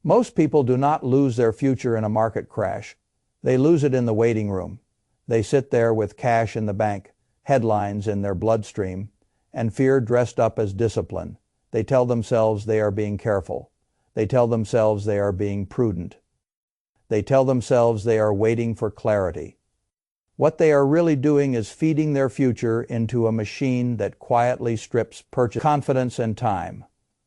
Most people do not lose their future in a market crash. They lose it in the waiting room. They sit there with cash in the bank, headlines in their bloodstream, and fear dressed up as discipline. They tell themselves they are being careful. They tell themselves they are being prudent. They tell themselves they are waiting for clarity. What they are really doing is feeding their future into a machine that quietly strips purchase confidence and time.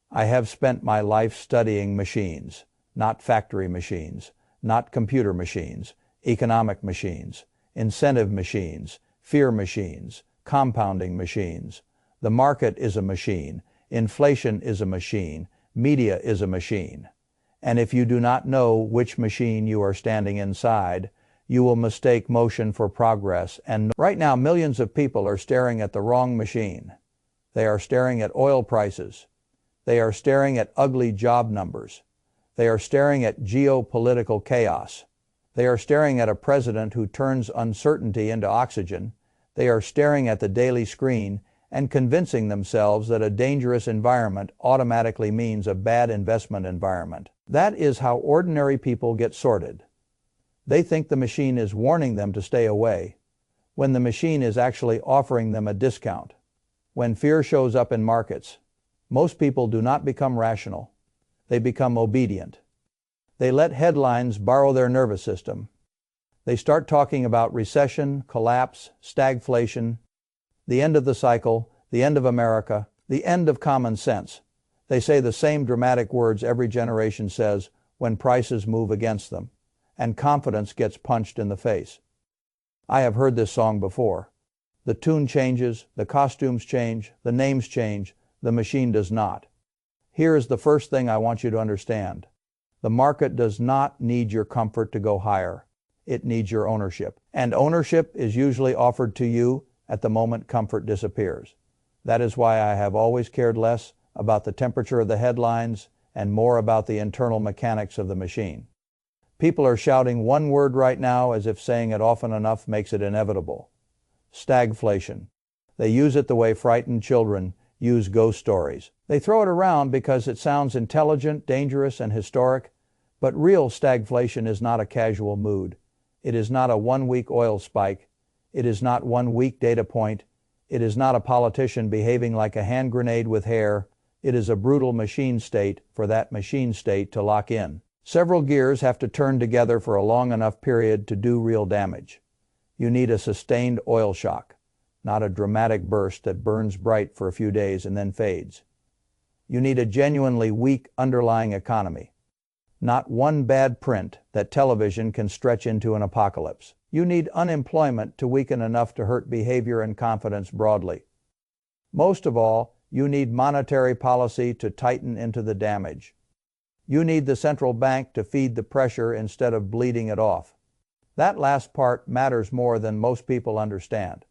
I have spent my life studying machines, not factory machines, not computer machines, economic machines, incentive machines, fear machines, compounding machines. The market is a machine. Inflation is a machine. Media is a machine. And if you do not know which machine you are standing inside, you will mistake motion for progress. And right now, millions of people are staring at the wrong machine. They are staring at oil prices. They are staring at ugly job numbers. They are staring at geopolitical chaos. They are staring at a president who turns uncertainty into oxygen. They are staring at the daily screen and convincing themselves that a dangerous environment automatically means a bad investment environment. That is how ordinary people get sorted. They think the machine is warning them to stay away, when the machine is actually offering them a discount. When fear shows up in markets, most people do not become rational. They become obedient. They let headlines borrow their nervous system. They start talking about recession, collapse, stagflation, the end of the cycle, the end of America, the end of common sense. They say the same dramatic words every generation says when prices move against them, and confidence gets punched in the face. I have heard this song before. The tune changes, the costumes change, the names change, the machine does not. Here is the first thing I want you to understand. The market does not need your comfort to go higher. It needs your ownership. And ownership is usually offered to you at the moment comfort disappears. That is why I have always cared less about the temperature of the headlines and more about the internal mechanics of the machine. People are shouting one word right now as if saying it often enough makes it inevitable. Stagflation. They use it the way frightened children use ghost stories. They throw it around because it sounds intelligent, dangerous, and historic, but real stagflation is not a casual mood. It is not a one-week oil spike. It is not one weak data point. It is not a politician behaving like a hand grenade with hair. It is a brutal machine state for that machine state to lock in. Several gears have to turn together for a long enough period to do real damage. You need a sustained oil shock, not a dramatic burst that burns bright for a few days and then fades. You need a genuinely weak underlying economy, not one bad print that television can stretch into an apocalypse. You need unemployment to weaken enough to hurt behavior and confidence broadly. Most of all, you need monetary policy to tighten into the damage. You need the central bank to feed the pressure instead of bleeding it off. That last part matters more than most people understand.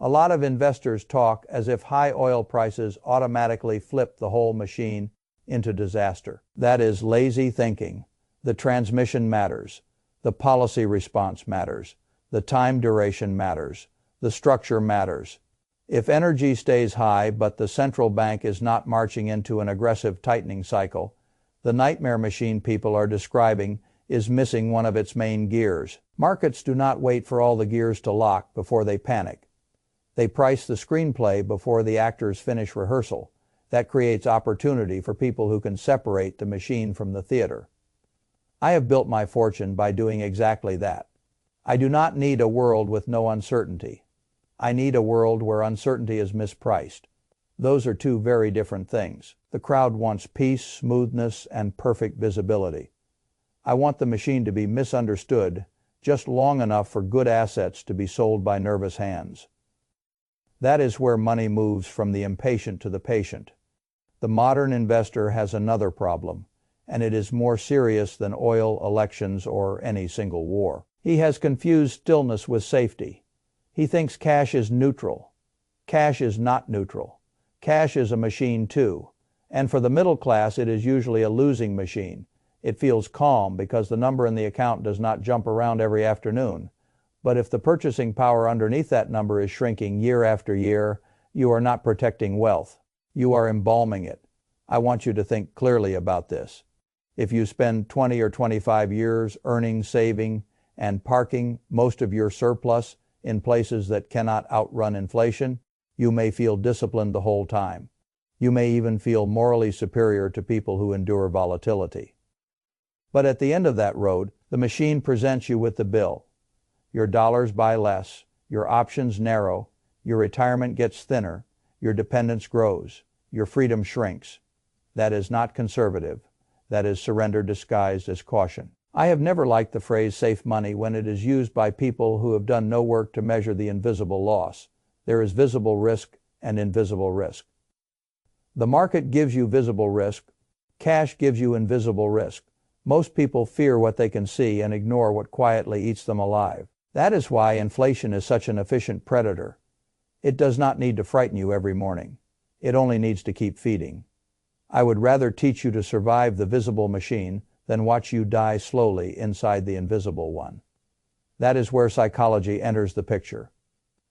A lot of investors talk as if high oil prices automatically flip the whole machine into disaster. That is lazy thinking. The transmission matters. The policy response matters. The time duration matters. The structure matters. If energy stays high but the central bank is not marching into an aggressive tightening cycle, the nightmare machine people are describing is missing one of its main gears. Markets do not wait for all the gears to lock before they panic. They price the screenplay before the actors finish rehearsal. That creates opportunity for people who can separate the machine from the theater. I have built my fortune by doing exactly that. I do not need a world with no uncertainty. I need a world where uncertainty is mispriced. Those are two very different things. The crowd wants peace, smoothness, and perfect visibility. I want the machine to be misunderstood just long enough for good assets to be sold by nervous hands. That is where money moves from the impatient to the patient. The modern investor has another problem, and it is more serious than oil, elections, or any single war. He has confused stillness with safety. He thinks cash is neutral. Cash is not neutral. Cash is a machine too. And for the middle class, it is usually a losing machine. It feels calm because the number in the account does not jump around every afternoon. But if the purchasing power underneath that number is shrinking year after year, you are not protecting wealth. You are embalming it. I want you to think clearly about this. If you spend 20 or 25 years earning, saving, and parking most of your surplus in places that cannot outrun inflation, you may feel disciplined the whole time. You may even feel morally superior to people who endure volatility. But at the end of that road, the machine presents you with the bill. Your dollars buy less, your options narrow, your retirement gets thinner, your dependence grows, your freedom shrinks. That is not conservative. That is surrender disguised as caution. I have never liked the phrase safe money when it is used by people who have done no work to measure the invisible loss. There is visible risk and invisible risk. The market gives you visible risk. Cash gives you invisible risk. Most people fear what they can see and ignore what quietly eats them alive. That is why inflation is such an efficient predator. It does not need to frighten you every morning. It only needs to keep feeding. I would rather teach you to survive the visible machine than watch you die slowly inside the invisible one. That is where psychology enters the picture.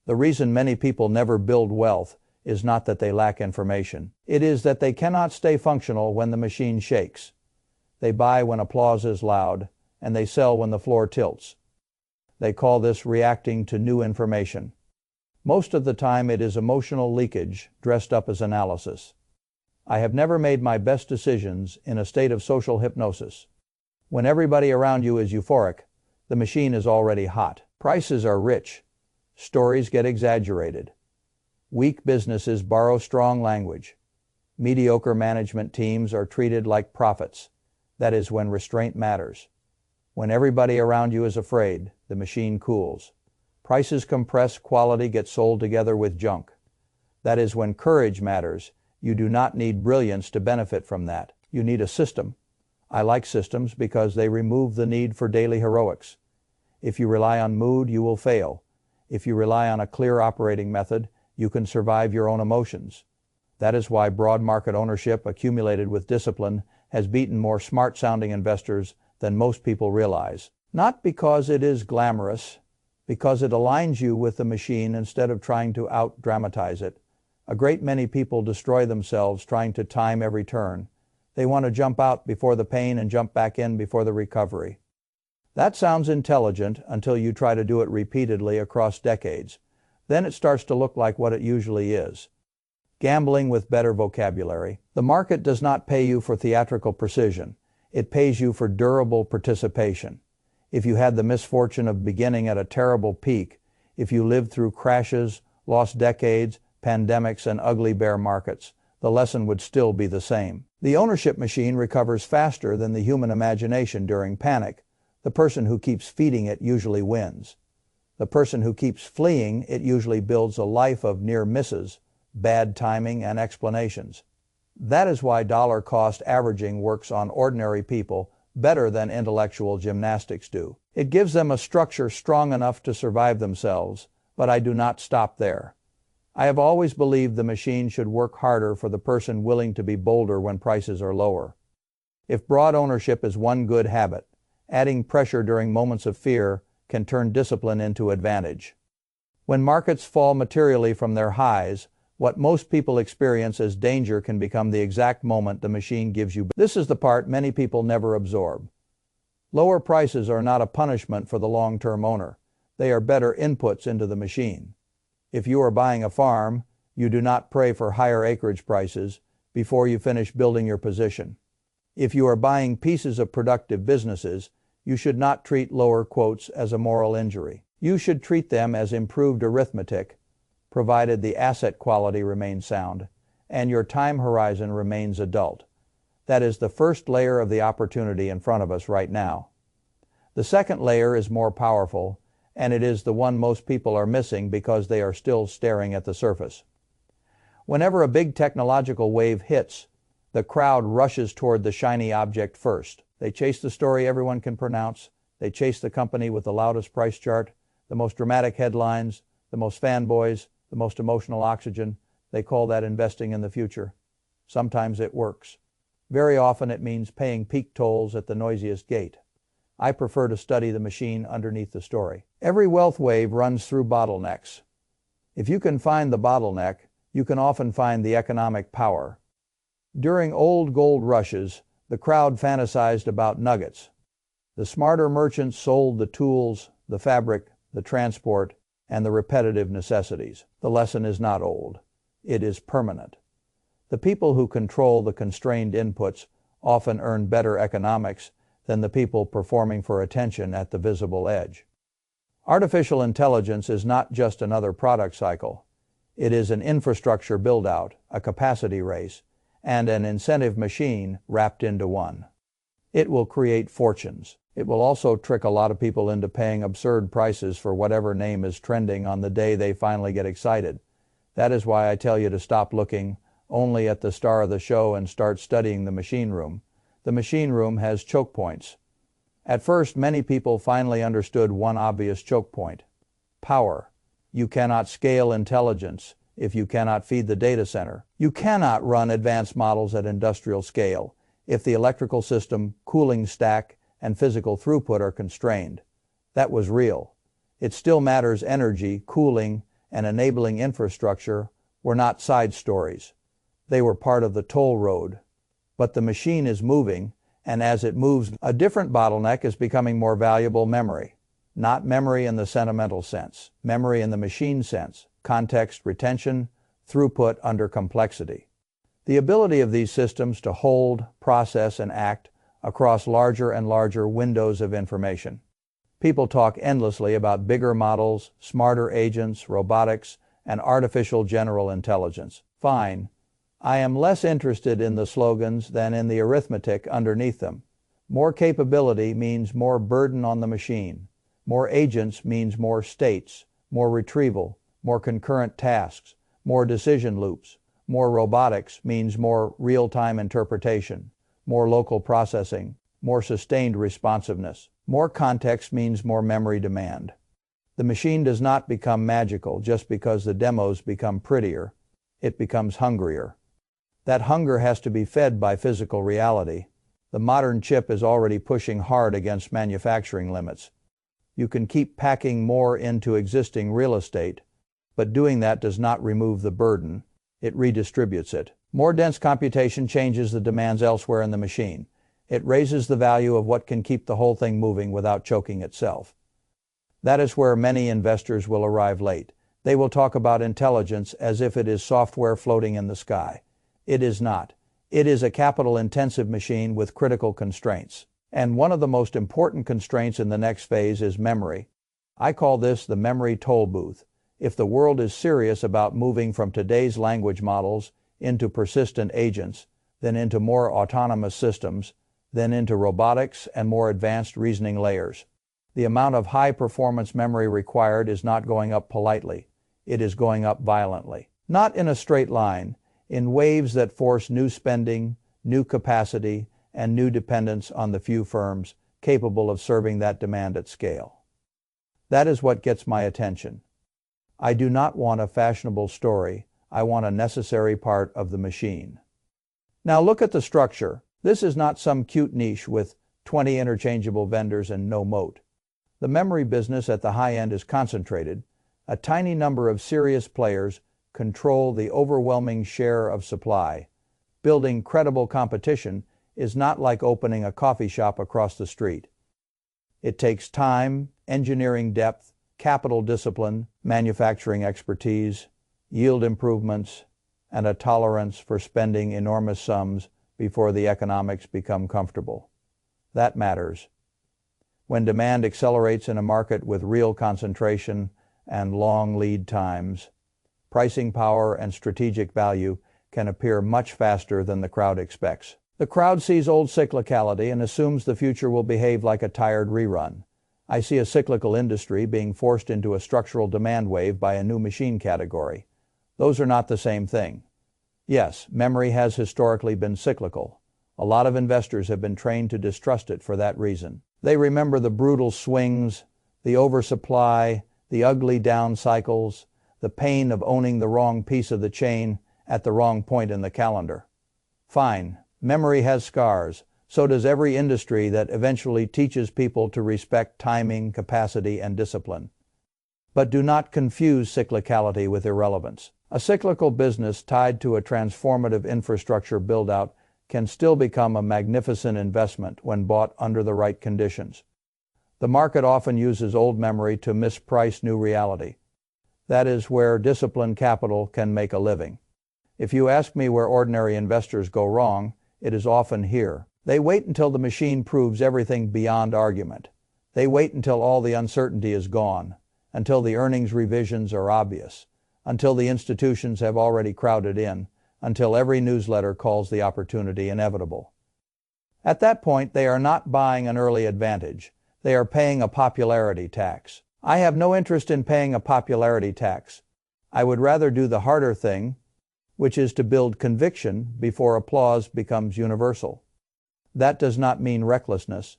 The reason many people never build wealth is not that they lack information. It is that they cannot stay functional when the machine shakes. They buy when applause is loud, and they sell when the floor tilts. They call this reacting to new information. Most of the time it is emotional leakage dressed up as analysis. I have never made my best decisions in a state of social hypnosis. When everybody around you is euphoric, the machine is already hot. Prices are rich. Stories get exaggerated. Weak businesses borrow strong language. Mediocre management teams are treated like prophets. That is when restraint matters. When everybody around you is afraid, the machine cools. Prices compress, quality gets sold together with junk. That is when courage matters. You do not need brilliance to benefit from that. You need a system. I like systems because they remove the need for daily heroics. If you rely on mood, you will fail. If you rely on a clear operating method, you can survive your own emotions. That is why broad market ownership accumulated with discipline has beaten more smart-sounding investors than most people realize. Not because it is glamorous, because it aligns you with the machine instead of trying to out-dramatize it. A great many people destroy themselves trying to time every turn. They want to jump out before the pain and jump back in before the recovery. That sounds intelligent until you try to do it repeatedly across decades. Then it starts to look like what it usually is. Gambling with better vocabulary. The market does not pay you for theatrical precision. It pays you for durable participation. If you had the misfortune of beginning at a terrible peak, if you lived through crashes, lost decades, pandemics, and ugly bear markets, the lesson would still be the same. The ownership machine recovers faster than the human imagination during panic. The person who keeps feeding it usually wins. The person who keeps fleeing it usually builds a life of near misses, bad timing, and explanations. That is why dollar cost averaging works on ordinary people better than intellectual gymnastics do. It gives them a structure strong enough to survive themselves, but I do not stop there. I have always believed the machine should work harder for the person willing to be bolder when prices are lower. If broad ownership is one good habit, adding pressure during moments of fear can turn discipline into advantage. When markets fall materially from their highs, what most people experience as danger can become the exact moment the machine gives you. This is the part many people never absorb. Lower prices are not a punishment for the long-term owner. They are better inputs into the machine. If you are buying a farm, you do not pray for higher acreage prices before you finish building your position. If you are buying pieces of productive businesses, you should not treat lower quotes as a moral injury. You should treat them as improved arithmetic, provided the asset quality remains sound and your time horizon remains adult. That is the first layer of the opportunity in front of us right now. The second layer is more powerful, and it is the one most people are missing because they are still staring at the surface. Whenever a big technological wave hits, the crowd rushes toward the shiny object first. They chase the story everyone can pronounce. They chase the company with the loudest price chart, the most dramatic headlines, the most fanboys, the most emotional oxygen. They call that investing in the future. Sometimes it works. Very often it means paying peak tolls at the noisiest gate. I prefer to study the machine underneath the story. Every wealth wave runs through bottlenecks. If you can find the bottleneck, you can often find the economic power. During old gold rushes, The crowd fantasized about nuggets. The smarter merchants sold the tools, the fabric, the transport, and the repetitive necessities. The lesson is not old. It is permanent. The people who control the constrained inputs often earn better economics than the people performing for attention at the visible edge. Artificial intelligence is not just another product cycle. It is an infrastructure build-out, a capacity race, and an incentive machine wrapped into one. It will create fortunes. It will also trick a lot of people into paying absurd prices for whatever name is trending on the day they finally get excited. That is why I tell you to stop looking only at the star of the show and start studying the machine room. The machine room has choke points. At first, many people finally understood one obvious choke point: power. You cannot scale intelligence if you cannot feed the data center. You cannot run advanced models at industrial scale if the electrical system, cooling stack, and physical throughput are constrained. That was real. It still matters. Energy, cooling, and enabling infrastructure were not side stories. They were part of the toll road. But the machine is moving, and as it moves, a different bottleneck is becoming more valuable: memory. Not memory in the sentimental sense, memory in the machine sense, context retention, throughput under complexity. The ability of these systems to hold, process, and act across larger and larger windows of information. People talk endlessly about bigger models, smarter agents, robotics, and artificial general intelligence. Fine. I am less interested in the slogans than in the arithmetic underneath them. More capability means more burden on the machine. More agents means more states, more retrieval, more concurrent tasks, more decision loops. More robotics means more real-time interpretation, more local processing, more sustained responsiveness. More context means more memory demand. The machine does not become magical just because the demos become prettier. It becomes hungrier. That hunger has to be fed by physical reality. The modern chip is already pushing hard against manufacturing limits. You can keep packing more into existing real estate, but doing that does not remove the burden. It redistributes it. More dense computation changes the demands elsewhere in the machine. It raises the value of what can keep the whole thing moving without choking itself. That is where many investors will arrive late. They will talk about intelligence as if it is software floating in the sky. It is not. It is a capital-intensive machine with critical constraints. And one of the most important constraints in the next phase is memory. I call this the memory toll booth. If the world is serious about moving from today's language models into persistent agents, then into more autonomous systems, then into robotics and more advanced reasoning layers, the amount of high-performance memory required is not going up politely. It is going up violently. Not in a straight line, in waves that force new spending, new capacity, and new dependence on the few firms capable of serving that demand at scale. That is what gets my attention. I do not want a fashionable story. I want a necessary part of the machine. Now look at the structure. This is not some cute niche with 20 interchangeable vendors and no moat. The memory business at the high end is concentrated. A tiny number of serious players control the overwhelming share of supply. Building credible competition is not like opening a coffee shop across the street. It takes time, engineering depth, capital discipline, manufacturing expertise, yield improvements, and a tolerance for spending enormous sums before the economics become comfortable. That matters. When demand accelerates in a market with real concentration and long lead times, pricing power and strategic value can appear much faster than the crowd expects. The crowd sees old cyclicality and assumes the future will behave like a tired rerun. I see a cyclical industry being forced into a structural demand wave by a new machine category. Those are not the same thing. Yes, memory has historically been cyclical. A lot of investors have been trained to distrust it for that reason. They remember the brutal swings, the oversupply, the ugly down cycles, the pain of owning the wrong piece of the chain at the wrong point in the calendar. Fine, memory has scars. So does every industry that eventually teaches people to respect timing, capacity, and discipline. But do not confuse cyclicality with irrelevance. A cyclical business tied to a transformative infrastructure build-out can still become a magnificent investment when bought under the right conditions. The market often uses old memory to misprice new reality. That is where disciplined capital can make a living. If you ask me where ordinary investors go wrong, it is often here. They wait until the machine proves everything beyond argument. They wait until all the uncertainty is gone, until the earnings revisions are obvious, until the institutions have already crowded in, until every newsletter calls the opportunity inevitable. At that point, they are not buying an early advantage. They are paying a popularity tax. I have no interest in paying a popularity tax. I would rather do the harder thing, which is to build conviction before applause becomes universal. That does not mean recklessness.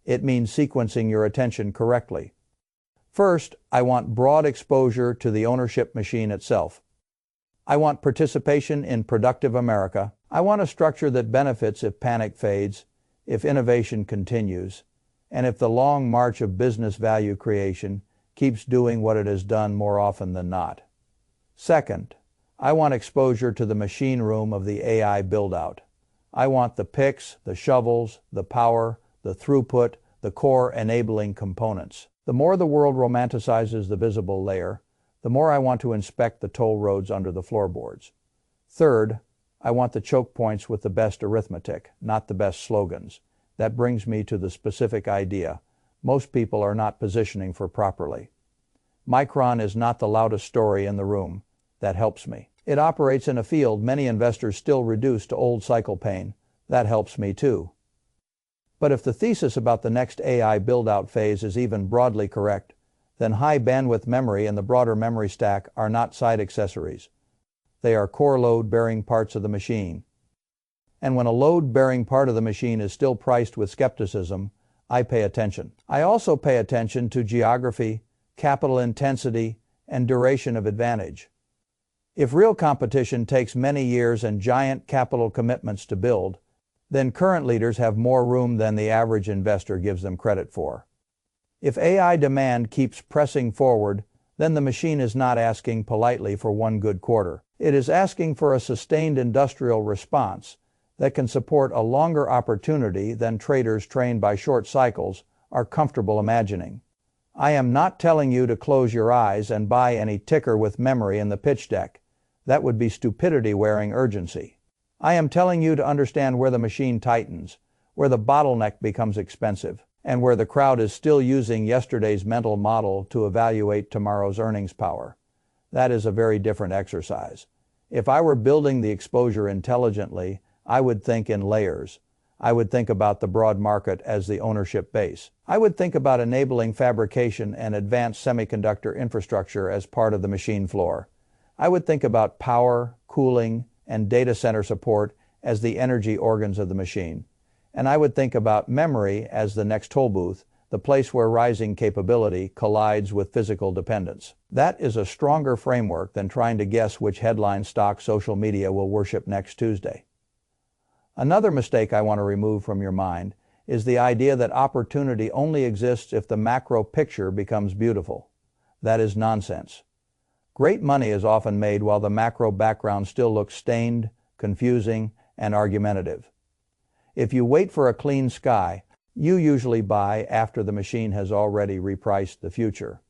It means sequencing your attention correctly. First, I want broad exposure to the ownership machine itself. I want participation in productive America. I want a structure that benefits if panic fades, if innovation continues, and if the long march of business value creation keeps doing what it has done more often than not. Second, I want exposure to the machine room of the AI buildout. I want the picks, the shovels, the power, the throughput, the core enabling components. The more the world romanticizes the visible layer, the more I want to inspect the toll roads under the floorboards. Third, I want the choke points with the best arithmetic, not the best slogans. That brings me to the specific idea. Most people are not positioning for properly. Micron is not the loudest story in the room. That helps me. It operates in a field many investors still reduce to old cycle pain. That helps me too. But if the thesis about the next AI build-out phase is even broadly correct, then high bandwidth memory and the broader memory stack are not side accessories. They are core load-bearing parts of the machine. And when a load-bearing part of the machine is still priced with skepticism, I pay attention. I also pay attention to geography, capital intensity, and duration of advantage. If real competition takes many years and giant capital commitments to build, then current leaders have more room than the average investor gives them credit for. If AI demand keeps pressing forward, then the machine is not asking politely for one good quarter. It is asking for a sustained industrial response that can support a longer opportunity than traders trained by short cycles are comfortable imagining. I am not telling you to close your eyes and buy any ticker with memory in the pitch deck. That would be stupidity wearing urgency. I am telling you to understand where the machine tightens, where the bottleneck becomes expensive, and where the crowd is still using yesterday's mental model to evaluate tomorrow's earnings power. That is a very different exercise. If I were building the exposure intelligently, I would think in layers. I would think about the broad market as the ownership base. I would think about enabling fabrication and advanced semiconductor infrastructure as part of the machine floor. I would think about power, cooling, and data center support as the energy organs of the machine. And I would think about memory as the next toll booth, the place where rising capability collides with physical dependence. That is a stronger framework than trying to guess which headline stock social media will worship next Tuesday. Another mistake I want to remove from your mind is the idea that opportunity only exists if the macro picture becomes beautiful. That is nonsense. Great money is often made while the macro background still looks stained, confusing, and argumentative. If you wait for a clean sky, you usually buy after the machine has already repriced the future.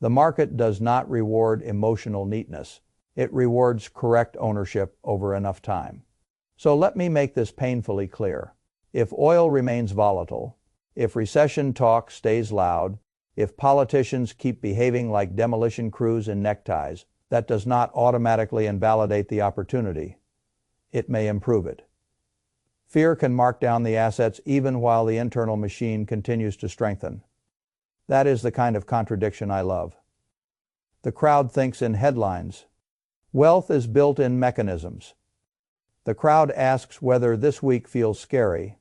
The market does not reward emotional neatness. It rewards correct ownership over enough time. So let me make this painfully clear. If oil remains volatile, if recession talk stays loud, if politicians keep behaving like demolition crews in neckties, that does not automatically invalidate the opportunity. It may improve it. Fear can mark down the assets even while the internal machine continues to strengthen. That is the kind of contradiction I love. The crowd thinks in headlines. Wealth is built in mechanisms. The crowd asks whether this week feels scary.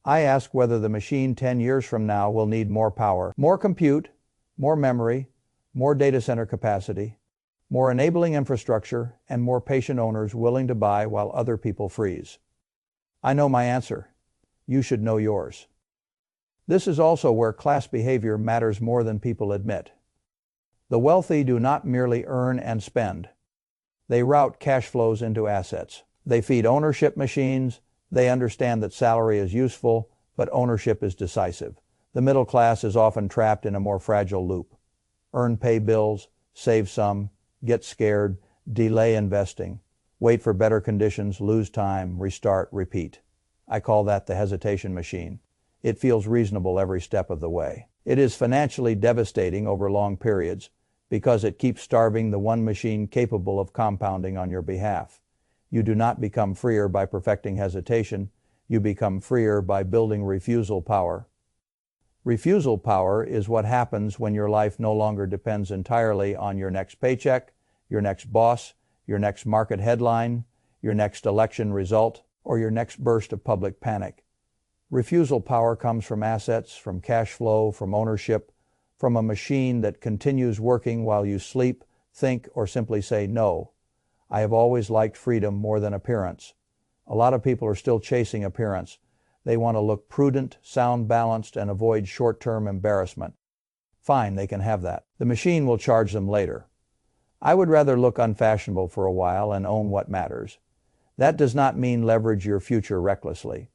I ask whether the machine 10 years from now will need more power, more compute, more memory, more data center capacity, more enabling infrastructure, and more patient owners willing to buy while other people freeze. I know my answer. You should know yours. This is also where class behavior matters more than people admit. The wealthy do not merely earn and spend. They route cash flows into assets. They feed ownership machines, They understand that salary is useful, but ownership is decisive. The middle class is often trapped in a more fragile loop. Earn, pay bills, save some, get scared, delay investing, wait for better conditions, lose time, restart, repeat. I call that the hesitation machine. It feels reasonable every step of the way. It is financially devastating over long periods because it keeps starving the one machine capable of compounding on your behalf. You do not become freer by perfecting hesitation. You become freer by building refusal power. Refusal power is what happens when your life no longer depends entirely on your next paycheck, your next boss, your next market headline, your next election result, or your next burst of public panic. Refusal power comes from assets, from cash flow, from ownership, from a machine that continues working while you sleep, think, or simply say no. I have always liked freedom more than appearance. A lot of people are still chasing appearance. They want to look prudent, sound balanced, and avoid short-term embarrassment. Fine, they can have that. The machine will charge them later. I would rather look unfashionable for a while and own what matters. That does not mean leverage your future recklessly.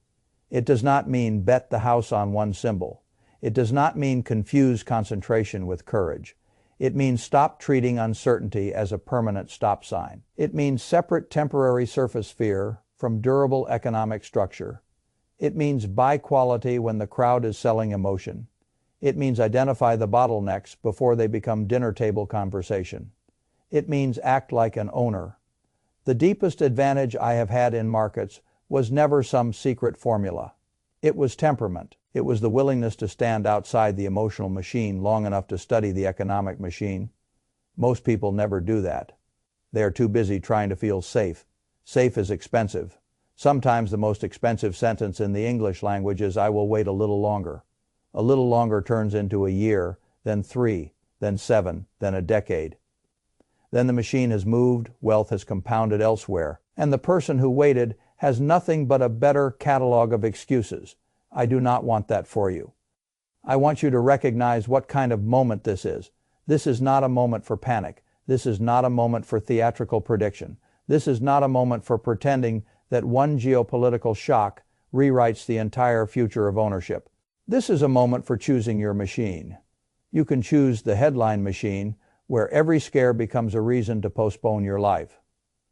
It does not mean bet the house on one symbol. It does not mean confuse concentration with courage. It means stop treating uncertainty as a permanent stop sign. It means separate temporary surface fear from durable economic structure. It means buy quality when the crowd is selling emotion. It means identify the bottlenecks before they become dinner table conversation. It means act like an owner. The deepest advantage I have had in markets was never some secret formula. It was temperament. It was the willingness to stand outside the emotional machine long enough to study the economic machine. Most people never do that. They are too busy trying to feel safe. Safe is expensive. Sometimes the most expensive sentence in the English language is "I will wait a little longer." A little longer turns into a year, then 3, then 7, then a decade. Then the machine has moved, wealth has compounded elsewhere, and the person who waited has nothing but a better catalog of excuses. I do not want that for you. I want you to recognize what kind of moment this is. This is not a moment for panic. This is not a moment for theatrical prediction. This is not a moment for pretending that one geopolitical shock rewrites the entire future of ownership. This is a moment for choosing your machine. You can choose the headline machine, where every scare becomes a reason to postpone your life.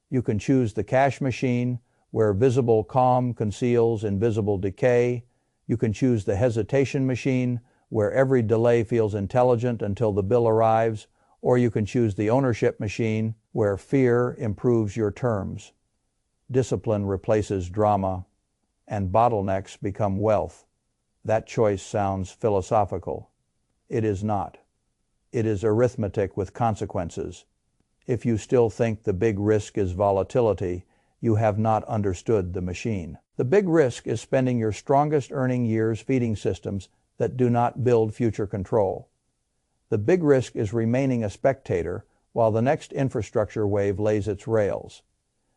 You can choose the cash machine, where visible calm conceals invisible decay. You can choose the hesitation machine, where every delay feels intelligent until the bill arrives. Or you can choose the ownership machine, where fear improves your terms. Discipline replaces drama, and bottlenecks become wealth. That choice sounds philosophical. It is not. It is arithmetic with consequences. If you still think the big risk is volatility, you have not understood the machine. The big risk is spending your strongest earning years feeding systems that do not build future control. The big risk is remaining a spectator while the next infrastructure wave lays its rails.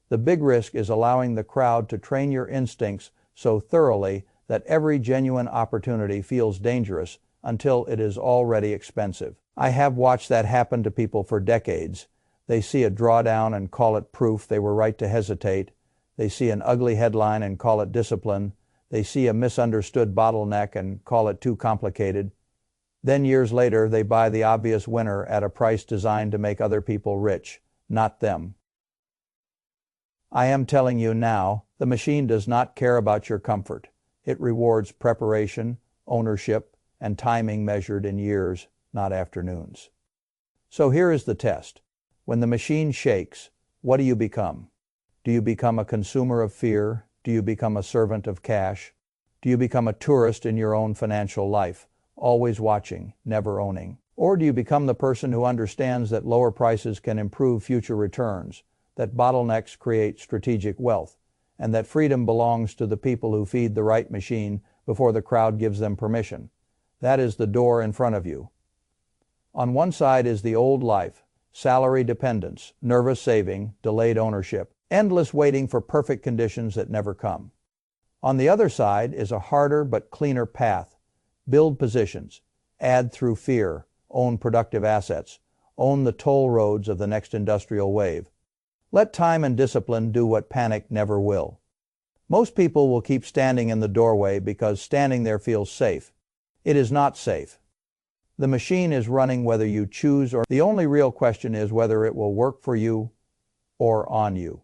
The big risk is allowing the crowd to train your instincts so thoroughly that every genuine opportunity feels dangerous until it is already expensive. I have watched that happen to people for decades. They see a drawdown and call it proof they were right to hesitate. They see an ugly headline and call it discipline. They see a misunderstood bottleneck and call it too complicated. Then years later, they buy the obvious winner at a price designed to make other people rich, not them. I am telling you now, the machine does not care about your comfort. It rewards preparation, ownership, and timing measured in years, not afternoons. So here is the test. When the machine shakes, what do you become? Do you become a consumer of fear? Do you become a servant of cash? Do you become a tourist in your own financial life, always watching, never owning? Or do you become the person who understands that lower prices can improve future returns, that bottlenecks create strategic wealth, and that freedom belongs to the people who feed the right machine before the crowd gives them permission? That is the door in front of you. On one side is the old life, salary dependence, nervous saving, delayed ownership, endless waiting for perfect conditions that never come. On the other side is a harder but cleaner path. Build positions, add through fear, own productive assets, own the toll roads of the next industrial wave. Let time and discipline do what panic never will. Most people will keep standing in the doorway because standing there feels safe. It is not safe. The machine is running whether you choose or the only real question is whether it will work for you or on you.